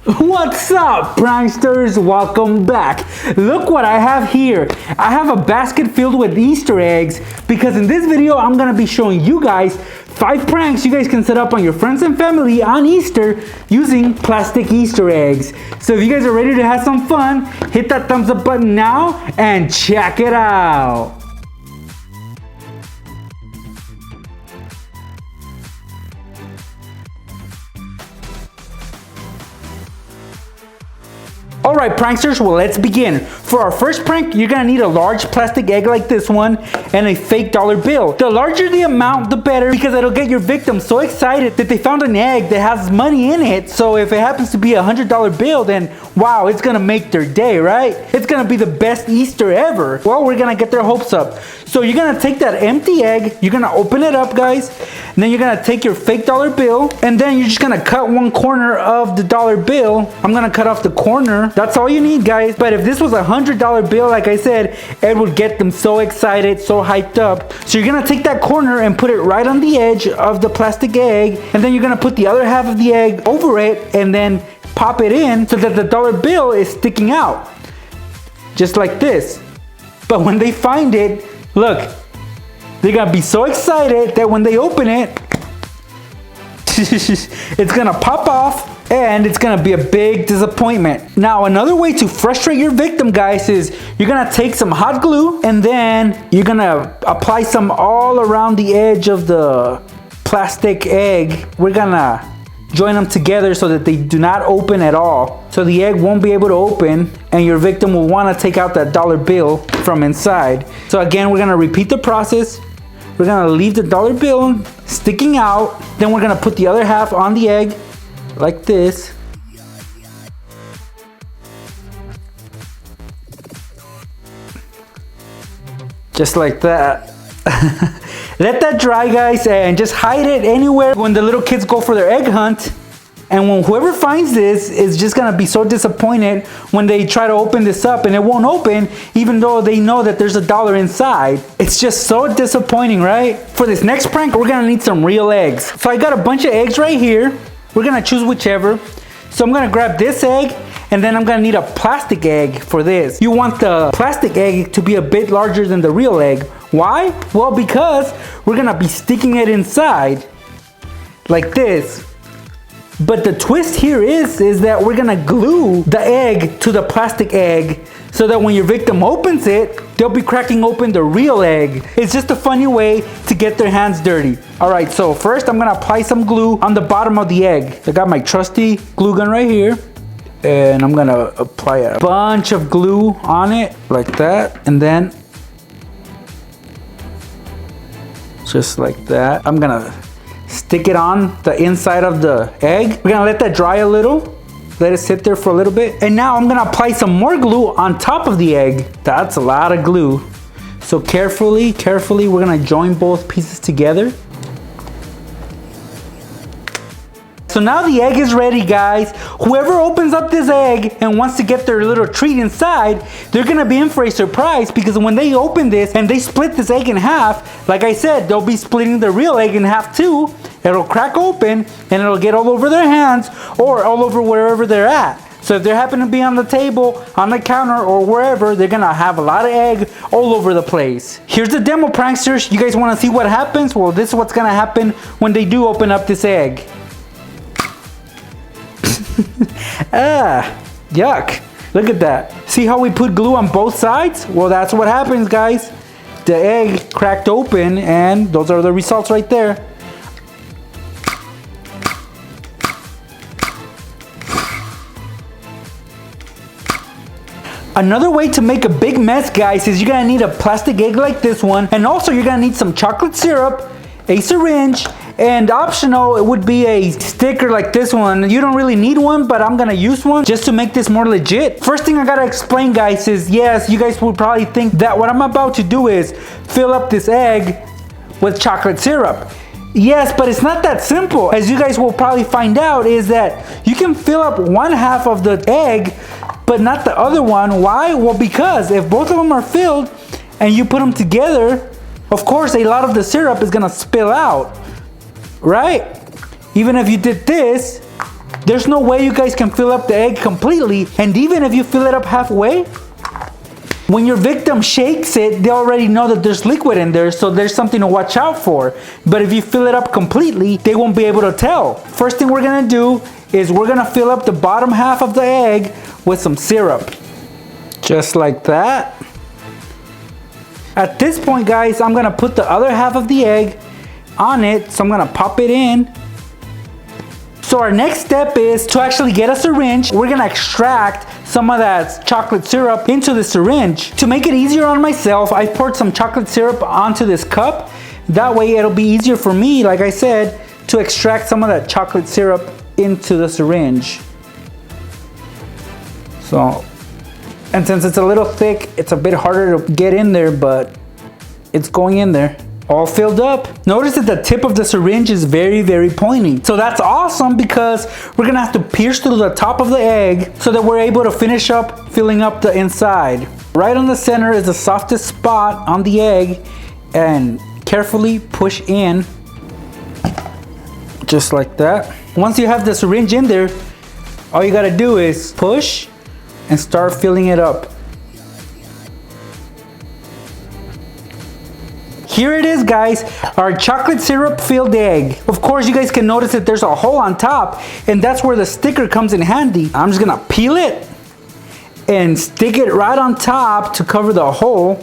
What's up, pranksters? Welcome back. Look what I have here. I have a basket filled with Easter eggs because in this video I'm gonna be showing you guys 5 pranks you guys can set up on your friends and family on Easter using plastic Easter eggs. So if you guys are ready to have some fun, hit that thumbs up button now and check it out. Alright pranksters, well let's begin. For our first prank, you're gonna need a large plastic egg like this one and a fake dollar bill. The larger the amount, the better, because it'll get your victim so excited that they found an egg that has money in it. So if it happens to be a $100 bill, then wow, it's gonna make their day, right? It's gonna be the best Easter ever. Well, we're gonna get their hopes up. So you're gonna take that empty egg, you're gonna open it up, guys, and then you're gonna take your fake dollar bill, and then you're just gonna cut one corner of the dollar bill. I'm gonna cut off the corner. That's all you need, guys. But if this was a $100 bill, like I said, it would get them so excited, so hyped up. So you're gonna take that corner and put it right on the edge of the plastic egg, and then you're gonna put the other half of the egg over it and then pop it in so that the dollar bill is sticking out. Just like this. But when they find it, look, they're gonna be so excited that when they open it, it's gonna pop off and it's gonna be a big disappointment. Now, another way to frustrate your victim, guys, is you're gonna take some hot glue and then you're gonna apply some all around the edge of the plastic egg. We're gonna join them together so that they do not open at all. So the egg won't be able to open and your victim will wanna take out that dollar bill from inside. So again, we're gonna repeat the process. We're gonna leave the dollar bill sticking out. Then we're gonna put the other half on the egg like this. Just like that. Let that dry, guys, and just hide it anywhere when the little kids go for their egg hunt. And when whoever finds this is just gonna be so disappointed when they try to open this up and it won't open, even though they know that there's a dollar inside. It's just so disappointing, right? For this next prank, we're gonna need some real eggs. So I got a bunch of eggs right here. We're gonna choose whichever. So I'm gonna grab this egg and then I'm gonna need a plastic egg for this. You want the plastic egg to be a bit larger than the real egg. Why? Well, because we're gonna be sticking it inside like this. But the twist here is that we're gonna glue the egg to the plastic egg so that when your victim opens it, they'll be cracking open the real egg. It's just a funny way to get their hands dirty. All right, so first I'm gonna apply some glue on the bottom of the egg. I got my trusty glue gun right here. And I'm gonna apply a bunch of glue on it like that. And then just like that. I'm gonna stick it on the inside of the egg. We're gonna let that dry a little. Let it sit there for a little bit. And now I'm gonna apply some more glue on top of the egg. That's a lot of glue. So carefully, we're gonna join both pieces together. So now the egg is ready, guys. Whoever opens up this egg and wants to get their little treat inside, they're gonna be in for a surprise because when they open this and they split this egg in half, like I said, they'll be splitting the real egg in half too. It'll crack open and it'll get all over their hands or all over wherever they're at. So if they happen to be on the table, on the counter, or wherever, they're gonna have a lot of egg all over the place. Here's the demo, pranksters. You guys wanna see what happens? Well, this is what's gonna happen when they do open up this egg. Yuck. Look at that. See how we put glue on both sides? Well, that's what happens, guys. The egg cracked open and those are the results right there. Another way to make a big mess, guys, is you're gonna need a plastic egg like this one, and also you're gonna need some chocolate syrup, a syringe, and optional, it would be a sticker like this one. You don't really need one, but I'm gonna use one just to make this more legit. First thing I gotta explain, guys, is yes, you guys would probably think that what I'm about to do is fill up this egg with chocolate syrup. Yes, but it's not that simple. As you guys will probably find out, is that you can fill up one half of the egg, but not the other one. Why? Well, because if both of them are filled and you put them together, of course, a lot of the syrup is gonna spill out. Right? Even if you did this, there's no way you guys can fill up the egg completely. And even if you fill it up halfway, when your victim shakes it, they already know that there's liquid in there, so there's something to watch out for. But if you fill it up completely, they won't be able to tell. First thing we're gonna do is we're gonna fill up the bottom half of the egg with some syrup. Just like that. At this point, guys, I'm gonna put the other half of the egg on it, so I'm gonna pop it in. So our next step is to actually get a syringe. We're gonna extract some of that chocolate syrup into the syringe. To make it easier on myself, I poured some chocolate syrup onto this cup. That way it'll be easier for me, like I said, to extract some of that chocolate syrup into the syringe. So, and since it's a little thick, it's a bit harder to get in there, but it's going in there. All filled up. Notice that the tip of the syringe is very, very pointy. So that's awesome because we're gonna have to pierce through the top of the egg so that we're able to finish up filling up the inside. Right on the center is the softest spot on the egg, and carefully push in, just like that. Once you have the syringe in there, all you gotta do is push and start filling it up. Here it is, guys, our chocolate syrup filled egg. Of course, you guys can notice that there's a hole on top, and that's where the sticker comes in handy. I'm just gonna peel it and stick it right on top to cover the hole.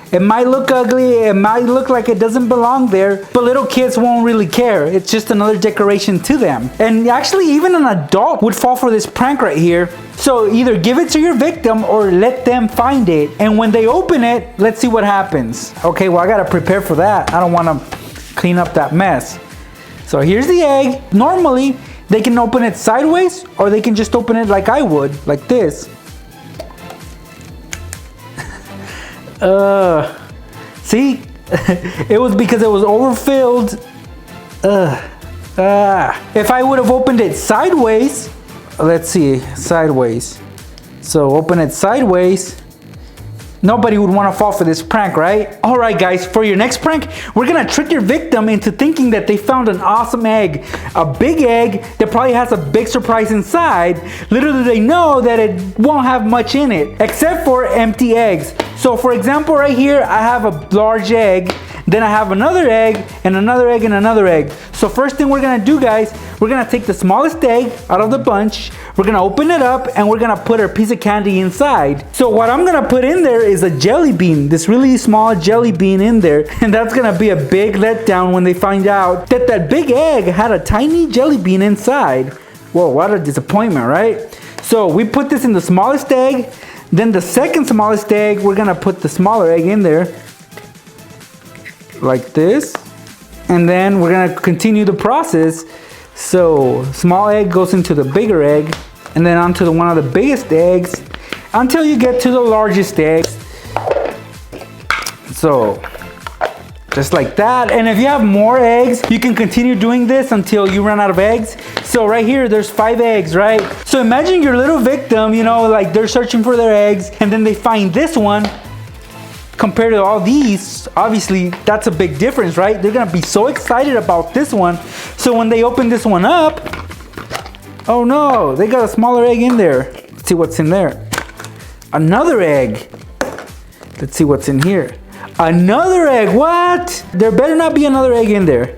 It might look ugly, it might look like it doesn't belong there, but little kids won't really care. It's just another decoration to them. And actually, even an adult would fall for this prank right here. So either give it to your victim or let them find it. And when they open it, let's see what happens. Okay, well, I gotta prepare for that. I don't wanna clean up that mess. So here's the egg. Normally, they can open it sideways or they can just open it like I would, like this. See, it was because it was overfilled. If I would have opened it sideways, let's see, sideways. So open it sideways. Nobody would want to fall for this prank, right? All right, guys, for your next prank, we're gonna trick your victim into thinking that they found an awesome egg, a big egg that probably has a big surprise inside. Little do they know that it won't have much in it, except for empty eggs. So for example, right here, I have a large egg, then I have another egg, and another egg, and another egg. So first thing we're gonna do, guys, we're gonna take the smallest egg out of the bunch, we're gonna open it up, and we're gonna put our piece of candy inside. So what I'm gonna put in there is a jelly bean, this really small jelly bean in there, and that's gonna be a big letdown when they find out that that big egg had a tiny jelly bean inside. Whoa, what a disappointment, right? So we put this in the smallest egg, then the second smallest egg, we're gonna put the smaller egg in there, like this, and then we're gonna continue the process. So small egg goes into the bigger egg, and then onto the one of the biggest eggs, until you get to the largest egg. So just like that. And if you have more eggs, you can continue doing this until you run out of eggs. So right here, there's 5 eggs, right? So imagine your little victim, you know, like they're searching for their eggs, and then they find this one. Compared to all these, obviously that's a big difference, right? They're gonna be so excited about this one. So when they open this one up, oh no, they got a smaller egg in there. Let's see what's in there. Another egg. Let's see what's in here. Another egg, what? There better not be another egg in there.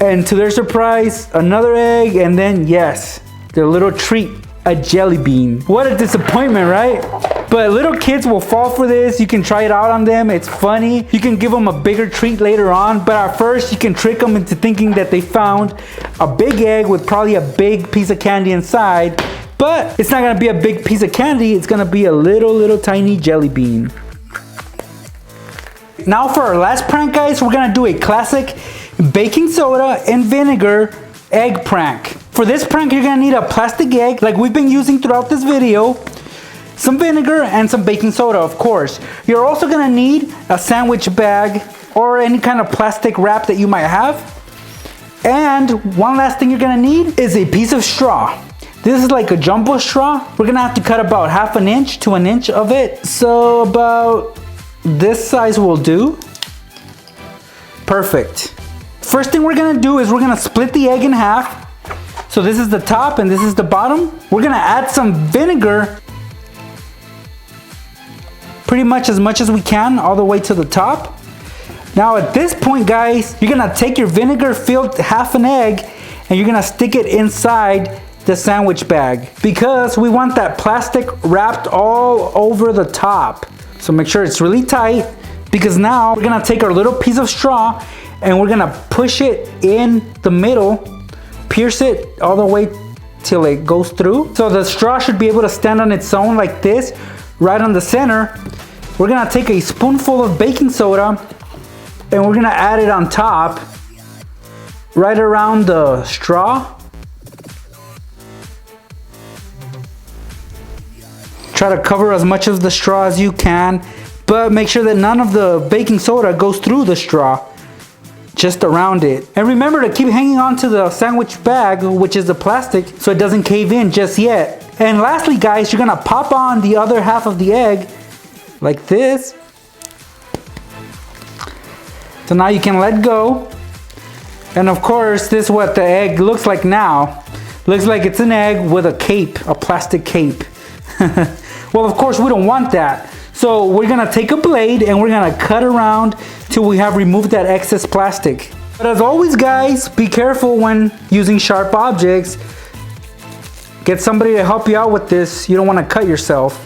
And to their surprise, another egg, and then yes, their little treat, a jelly bean. What a disappointment, right? But little kids will fall for this. You can try it out on them. It's funny. You can give them a bigger treat later on, but at first you can trick them into thinking that they found a big egg with probably a big piece of candy inside. But it's not gonna be a big piece of candy. It's gonna be a little tiny jelly bean. Now for our last prank, guys, we're gonna do a classic baking soda and vinegar egg prank. For this prank, you're gonna need a plastic egg like we've been using throughout this video, some vinegar, and some baking soda, of course. You're also gonna need a sandwich bag or any kind of plastic wrap that you might have. And one last thing you're gonna need is a piece of straw. This is like a jumbo straw. We're gonna have to cut about 1/2 inch to 1 inch of it. So about this size will do. Perfect. First thing we're gonna do is we're gonna split the egg in half. So this is the top and this is the bottom. We're gonna add some vinegar, pretty much as we can, all the way to the top. Now at this point, guys, you're gonna take your vinegar filled half an egg and you're gonna stick it inside the sandwich bag because we want that plastic wrapped all over the top. So make sure it's really tight, because now we're gonna take our little piece of straw and we're gonna push it in the middle, pierce it all the way till it goes through. So the straw should be able to stand on its own like this, right on the center. We're gonna take a spoonful of baking soda and we're gonna add it on top, right around the straw. Try to cover as much of the straw as you can, but make sure that none of the baking soda goes through the straw, just around it. And remember to keep hanging on to the sandwich bag, which is the plastic, so it doesn't cave in just yet. And lastly, guys, you're gonna pop on the other half of the egg like this. So now you can let go. And of course, this is what the egg looks like now. Looks like it's an egg with a cape, a plastic cape. Well, of course, we don't want that. So we're gonna take a blade and we're gonna cut around till we have removed that excess plastic. But as always, guys, be careful when using sharp objects. Get somebody to help you out with this. You don't wanna cut yourself.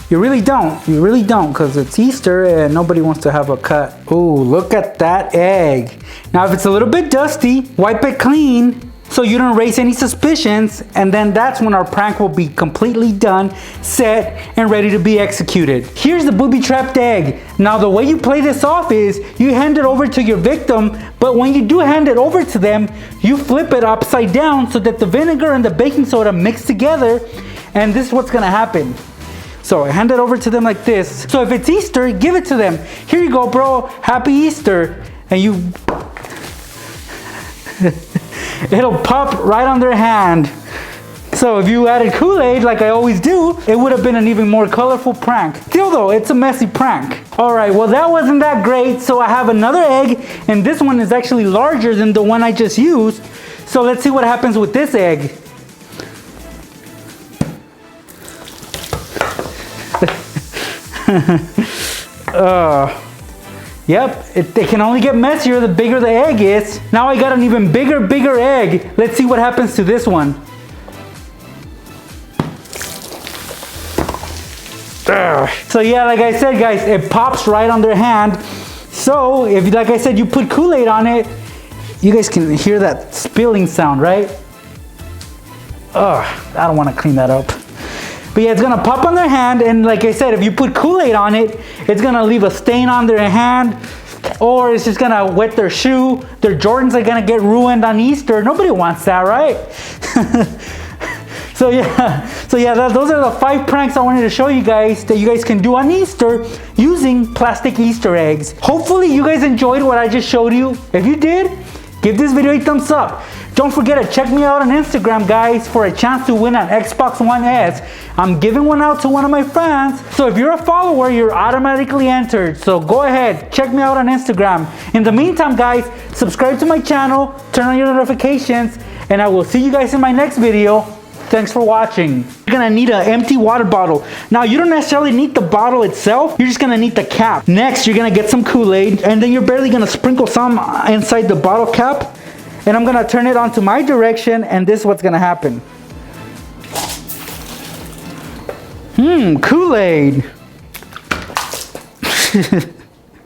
You really don't, because it's Easter and nobody wants to have a cut. Oh, look at that egg. Now, if it's a little bit dusty, wipe it clean so you don't raise any suspicions, and then that's when our prank will be completely done, set, and ready to be executed. Here's the booby-trapped egg. Now, the way you play this off is you hand it over to your victim, but when you do hand it over to them, you flip it upside down so that the vinegar and the baking soda mix together, and this is what's gonna happen. So hand it over to them like this. So if it's Easter, give it to them. Here you go, bro. Happy Easter. And you, it'll pop right on their hand. So if you added Kool-Aid like I always do, it would have been an even more colorful prank. Still though, it's a messy prank. All right, well that wasn't that great. So I have another egg, and this one is actually larger than the one I just used. So let's see what happens with this egg. Yep, it can only get messier the bigger the egg is. Now I got an even bigger egg. Let's see what happens to this one. So yeah, like I said, guys, it pops right on their hand. So if, like I said, you put Kool-Aid on it, you guys can hear that spilling sound, right? I don't want to clean that up. But yeah, it's gonna pop on their hand, and like I said, if you put Kool-Aid on it, it's gonna leave a stain on their hand, or it's just gonna wet their shoe. Their Jordans are gonna get ruined on Easter. Nobody wants that, right? So yeah, those are the 5 pranks I wanted to show you guys that you guys can do on Easter using plastic Easter eggs. Hopefully you guys enjoyed what I just showed you. If you did, give this video a thumbs up. Don't forget to check me out on Instagram, guys, for a chance to win an Xbox One S. I'm giving one out to one of my fans. So if you're a follower, you're automatically entered. So go ahead, check me out on Instagram. In the meantime, guys, subscribe to my channel, turn on your notifications, and I will see you guys in my next video. Thanks for watching. You're gonna need an empty water bottle. Now, you don't necessarily need the bottle itself. You're just gonna need the cap. Next, you're gonna get some Kool-Aid, and then you're barely gonna sprinkle some inside the bottle cap. And I'm gonna turn it onto my direction, and this is what's gonna happen. Kool-Aid.